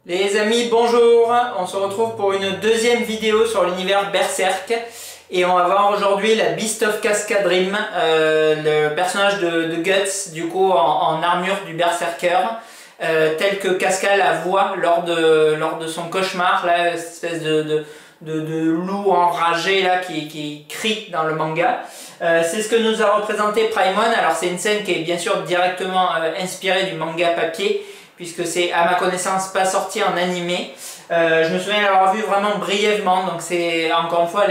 Les amis, bonjour! On se retrouve pour une deuxième vidéo sur l'univers Berserk et on va voir aujourd'hui la Beast of Cascadrim, le personnage de Guts, du coup en armure du Berserker, tel que Casca la voit lors de son cauchemar, là, cette espèce de loup enragé là, qui crie dans le manga. C'est ce que nous a représenté Prime One. Alors c'est une scène qui est bien sûr directement inspirée du manga papier, puisque c'est à ma connaissance pas sorti en animé. Je me souviens l'avoir vu vraiment brièvement, donc c'est encore une fois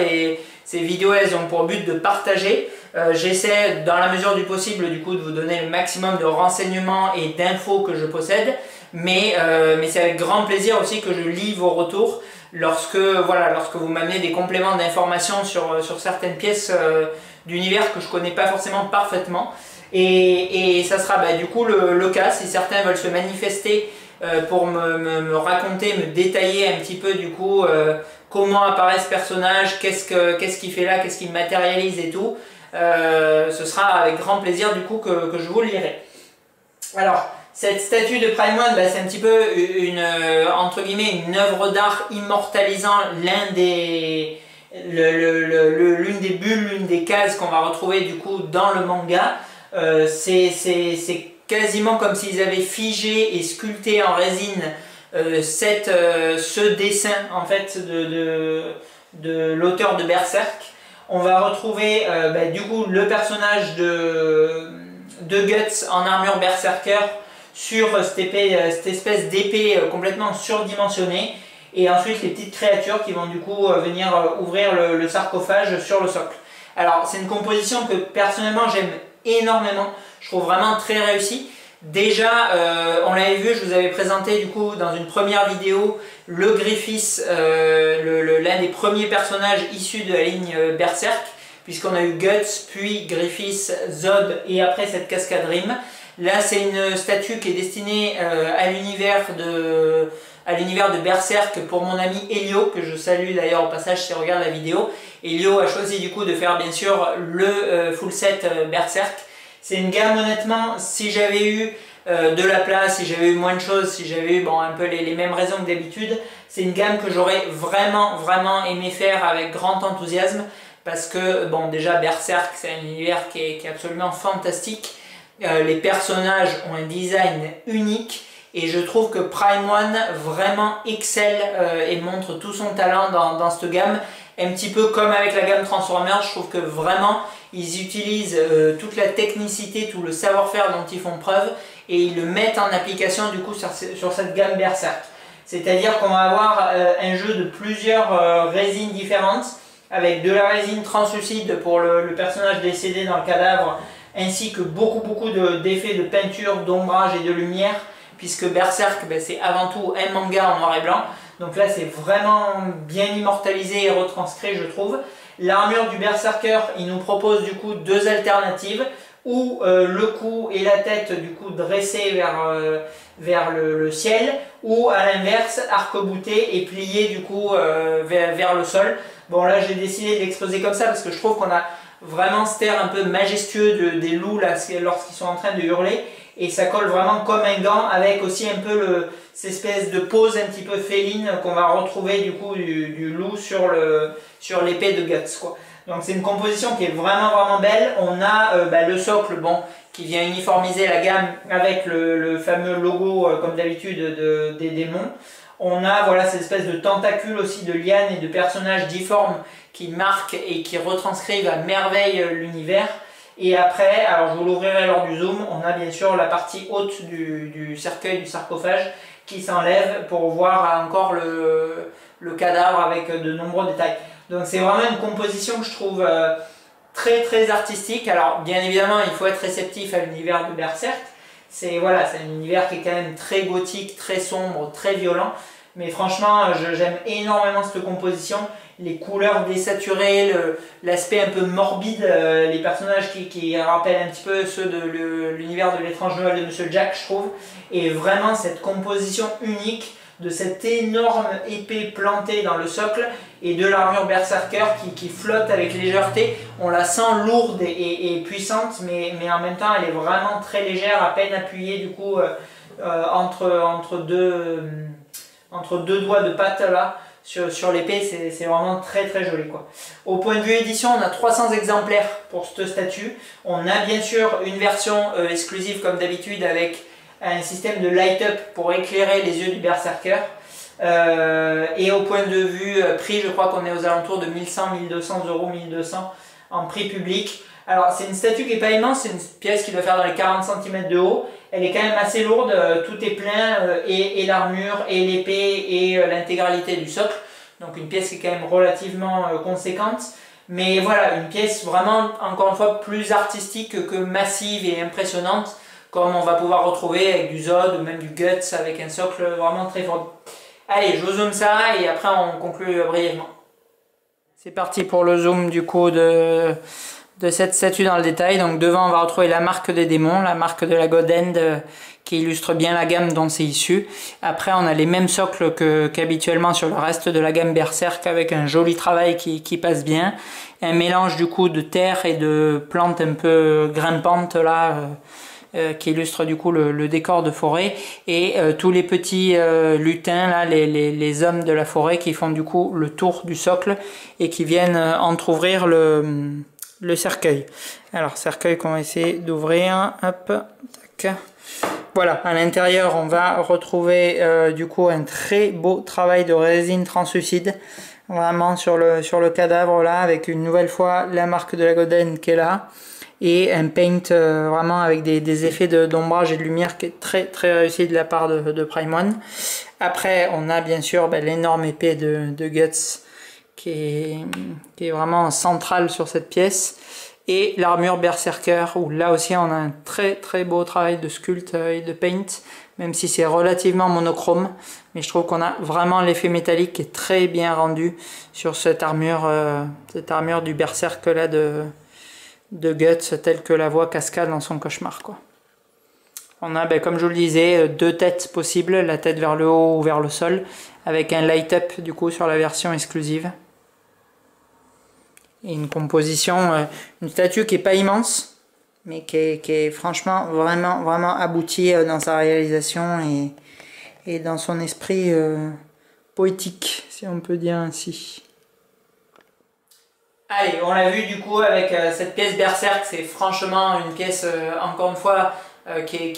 ces vidéos elles ont pour but de partager. J'essaie dans la mesure du possible du coup de vous donner le maximum de renseignements et d'infos que je possède, mais c'est avec grand plaisir aussi que je lis vos retours lorsque vous m'amenez des compléments d'informations sur certaines pièces d'univers que je connais pas forcément parfaitement. Et ça sera du coup le cas si certains veulent se manifester pour me raconter, me détailler un petit peu du coup comment apparaît ce personnage, qu'est-ce qu'il fait là, qu'est-ce qu'il matérialise et tout. Ce sera avec grand plaisir du coup que je vous le lirai. Alors, cette statue de Prime One, c'est un petit peu entre guillemets, une œuvre d'art immortalisant l'une des bulles, l'une des cases qu'on va retrouver du coup dans le manga. C'est quasiment comme s'ils avaient figé et sculpté en résine ce dessin en fait de l'auteur de Berserk. On va retrouver du coup le personnage de Guts en armure Berserker sur cette espèce d'épée complètement surdimensionnée, et ensuite les petites créatures qui vont du coup venir ouvrir le sarcophage sur le socle. Alors c'est une composition que personnellement j'aime énormément, je trouve vraiment très réussi. Déjà, on l'avait vu, je vous avais présenté du coup dans une première vidéo le Griffiths, l'un des premiers personnages issus de la ligne Berserk, puisqu'on a eu Guts, puis Griffiths, Zod et après cette Cascadrim. Là c'est une statue qui est destinée à l'univers de Berserk pour mon ami Elio, que je salue d'ailleurs au passage s'il regarde la vidéo. Elio a choisi du coup de faire bien sûr le full set Berserk. C'est une gamme, honnêtement, si j'avais eu de la place, si j'avais eu moins de choses, si j'avais eu un peu les mêmes raisons que d'habitude, c'est une gamme que j'aurais vraiment aimé faire avec grand enthousiasme, parce que déjà Berserk c'est un univers qui est absolument fantastique. Les personnages ont un design unique et je trouve que Prime One vraiment excelle et montre tout son talent dans cette gamme. Un petit peu comme avec la gamme Transformers, je trouve que vraiment ils utilisent toute la technicité, tout le savoir-faire dont ils font preuve, et ils le mettent en application du coup sur cette gamme Berserk. C'est-à-dire qu'on va avoir un jeu de plusieurs résines différentes, avec de la résine translucide pour le personnage décédé dans le cadavre, ainsi que beaucoup d'effets de peinture, d'ombrage et de lumière, puisque Berserk c'est avant tout un manga en noir et blanc. Donc là c'est vraiment bien immortalisé et retranscrit, je trouve. L'armure du Berserker, il nous propose du coup deux alternatives, ou le cou et la tête du coup dressés vers le ciel, ou à l'inverse arc-bouté et plié du coup vers le sol. Bon là j'ai décidé de l'exposer comme ça parce que je trouve qu'on a vraiment cet air un peu majestueux des loups là, lorsqu'ils sont en train de hurler, et ça colle vraiment comme un gant, avec aussi un peu cette espèce de pose un petit peu féline qu'on va retrouver du coup du loup sur l'épée de Guts, quoi. Donc c'est une composition qui est vraiment belle. On a le socle qui vient uniformiser la gamme avec le fameux logo comme d'habitude des démons. On a cette espèce de tentacule aussi de lianes et de personnages difformes qui marquent et qui retranscrivent à merveille l'univers. Et après, alors je vous l'ouvrirai lors du zoom, on a bien sûr la partie haute du cercueil, du sarcophage, qui s'enlève pour voir encore le cadavre avec de nombreux détails. Donc c'est vraiment une composition que je trouve très artistique. Alors bien évidemment il faut être réceptif à l'univers de Berserk. C'est un univers qui est quand même très gothique, très sombre, très violent. Mais franchement j'aime énormément cette composition. Les couleurs désaturées, l'aspect un peu morbide, les personnages qui rappellent un petit peu ceux de l'univers de l'étrange Noël de Monsieur Jack, je trouve. Et vraiment cette composition unique de cette énorme épée plantée dans le socle et de l'armure Berserker qui flotte avec légèreté. On la sent lourde et puissante, mais en même temps elle est vraiment très légère, à peine appuyée du coup entre entre deux doigts de patte là sur l'épée, c'est vraiment très très joli quoi. Au point de vue édition, on a 300 exemplaires pour cette statue. On a bien sûr une version exclusive comme d'habitude avec un système de light-up pour éclairer les yeux du berserker. Et au point de vue prix, je crois qu'on est aux alentours de 1100, 1200 euros, 1200 en prix public. Alors c'est une statue qui n'est pas immense, c'est une pièce qui doit faire dans les 40 cm de haut. Elle est quand même assez lourde, tout est plein, et l'armure, et l'épée, et l'intégralité du socle. Donc une pièce qui est quand même relativement conséquente. Mais voilà, une pièce vraiment, encore une fois, plus artistique que massive et impressionnante, comme on va pouvoir retrouver avec du Zod ou même du Guts avec un socle vraiment très fort. Allez, je vous zoome ça et après on conclut brièvement. C'est parti pour le zoom du coup de cette statue dans le détail. Donc devant on va retrouver la marque des démons, la marque de la God End qui illustre bien la gamme dont c'est issu. Après on a les mêmes socles qu'habituellement sur le reste de la gamme Berserk avec un joli travail qui passe bien. Un mélange du coup de terre et de plantes un peu grimpantes là. Qui illustre du coup le décor de forêt et tous les petits lutins là, les hommes de la forêt qui font du coup le tour du socle et qui viennent entrouvrir le cercueil. Alors cercueil qu'on va essayer d'ouvrir, hop, tac. Voilà, à l'intérieur on va retrouver du coup un très beau travail de résine translucide vraiment sur le cadavre là avec une nouvelle fois la marque de la God End qui est là. Et un paint vraiment avec des effets d'ombrage et de lumière qui est très très réussi de la part de Prime One. Après on a bien sûr l'énorme épée de Guts qui est vraiment centrale sur cette pièce. Et l'armure Berserker où là aussi on a un très très beau travail de sculpte et de paint. Même si c'est relativement monochrome. Mais je trouve qu'on a vraiment l'effet métallique qui est très bien rendu sur cette armure du Berserk là de Guts telle que la voit Cascade dans son cauchemar quoi. On a comme je vous le disais deux têtes possibles, la tête vers le haut ou vers le sol avec un light up du coup sur la version exclusive et une composition, une statue qui est pas immense mais qui est franchement vraiment aboutie dans sa réalisation et dans son esprit poétique si on peut dire ainsi. Allez, on l'a vu du coup avec cette pièce Berserk, c'est franchement une pièce, encore une fois, qui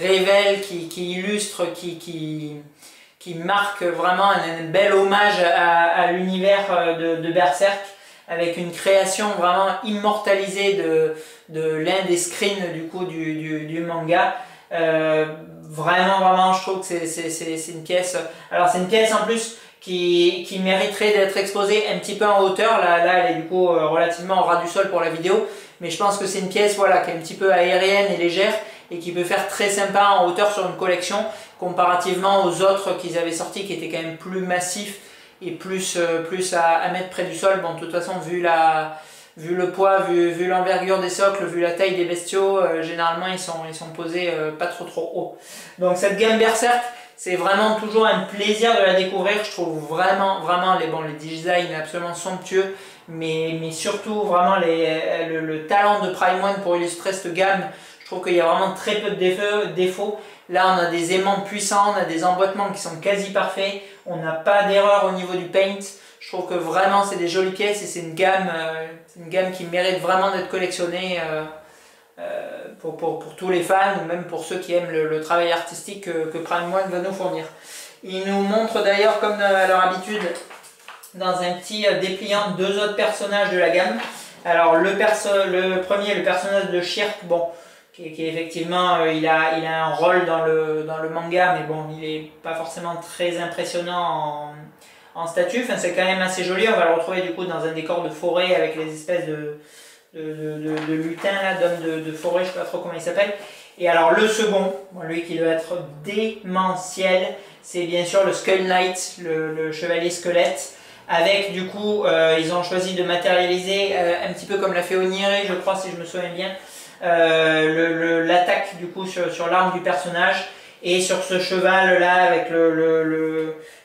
révèle, qui illustre, qui marque vraiment un bel hommage à l'univers de Berserk, avec une création vraiment immortalisée de l'un des screens du coup du manga. Vraiment, je trouve que c'est une pièce. Alors c'est une pièce en plus qui mériterait d'être exposée un petit peu en hauteur. Là elle est du coup relativement au ras du sol pour la vidéo, mais je pense que c'est une pièce voilà, qui est un petit peu aérienne et légère et qui peut faire très sympa en hauteur sur une collection comparativement aux autres qu'ils avaient sortis qui étaient quand même plus massifs et plus à mettre près du sol. Bon, de toute façon, vu le poids, vu l'envergure des socles, vu la taille des bestiaux, généralement ils sont posés pas trop haut. Donc cette gamme Berserk, c'est vraiment toujours un plaisir de la découvrir. Je trouve vraiment les designs absolument somptueux, mais surtout vraiment le talent de Prime One pour illustrer cette gamme. Je trouve qu'il y a vraiment très peu de défauts. Là, on a des aimants puissants, on a des emboîtements qui sont quasi parfaits. On n'a pas d'erreur au niveau du paint. Je trouve que vraiment, c'est des jolies pièces et c'est une gamme qui mérite vraiment d'être collectionnée pour tous les fans ou même pour ceux qui aiment le travail artistique que Prime One va nous fournir. Il nous montre d'ailleurs, comme à leur habitude, dans un petit dépliant, deux autres personnages de la gamme. Alors le premier, le personnage de Shirk, bon, qui effectivement il a un rôle dans le manga, mais bon, il n'est pas forcément très impressionnant en statue. Enfin, c'est quand même assez joli. On va le retrouver du coup dans un décor de forêt avec les espèces de lutins là, d'hommes de forêt, je sais pas trop comment il s'appelle. Et alors le second, lui qui doit être démentiel, c'est bien sûr le Skull Knight, le chevalier squelette. Avec du coup, ils ont choisi de matérialiser un petit peu comme l'a fait Oniri, je crois si je me souviens bien, l'attaque du coup sur l'arme du personnage et sur ce cheval là avec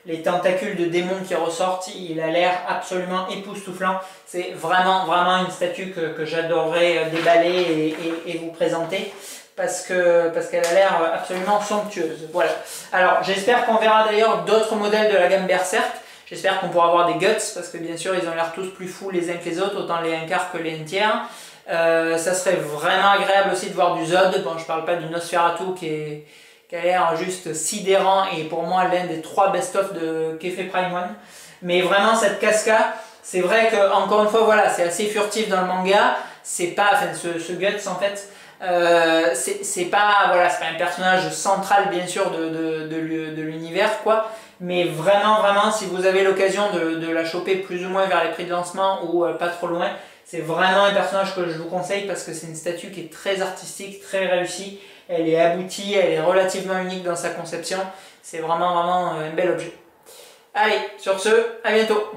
les tentacules de démons qui ressortent. Il a l'air absolument époustouflant. C'est vraiment une statue que j'adorerais déballer et vous présenter. parce qu'elle a l'air absolument somptueuse. Voilà. Alors j'espère qu'on verra d'ailleurs d'autres modèles de la gamme Berserk. J'espère qu'on pourra avoir des Guts, parce que bien sûr ils ont l'air tous plus fous les uns que les autres, autant les 1/4 que les 1/3. Ça serait vraiment agréable aussi de voir du Zod. Bon, je parle pas du Nosferatu qui a l'air juste sidérant et pour moi l'un des 3 best-of qu'ait fait Prime One. Mais vraiment cette Casca, c'est vrai que encore une fois voilà, c'est assez furtif dans le manga. C'est pas, enfin ce Guts en fait, c'est pas voilà, c'est pas un personnage central bien sûr de l'univers quoi. Mais vraiment si vous avez l'occasion de la choper plus ou moins vers les prix de lancement ou pas trop loin, c'est vraiment un personnage que je vous conseille parce que c'est une statue qui est très artistique, très réussie. Elle est aboutie, elle est relativement unique dans sa conception. C'est vraiment un bel objet. Allez, sur ce, à bientôt!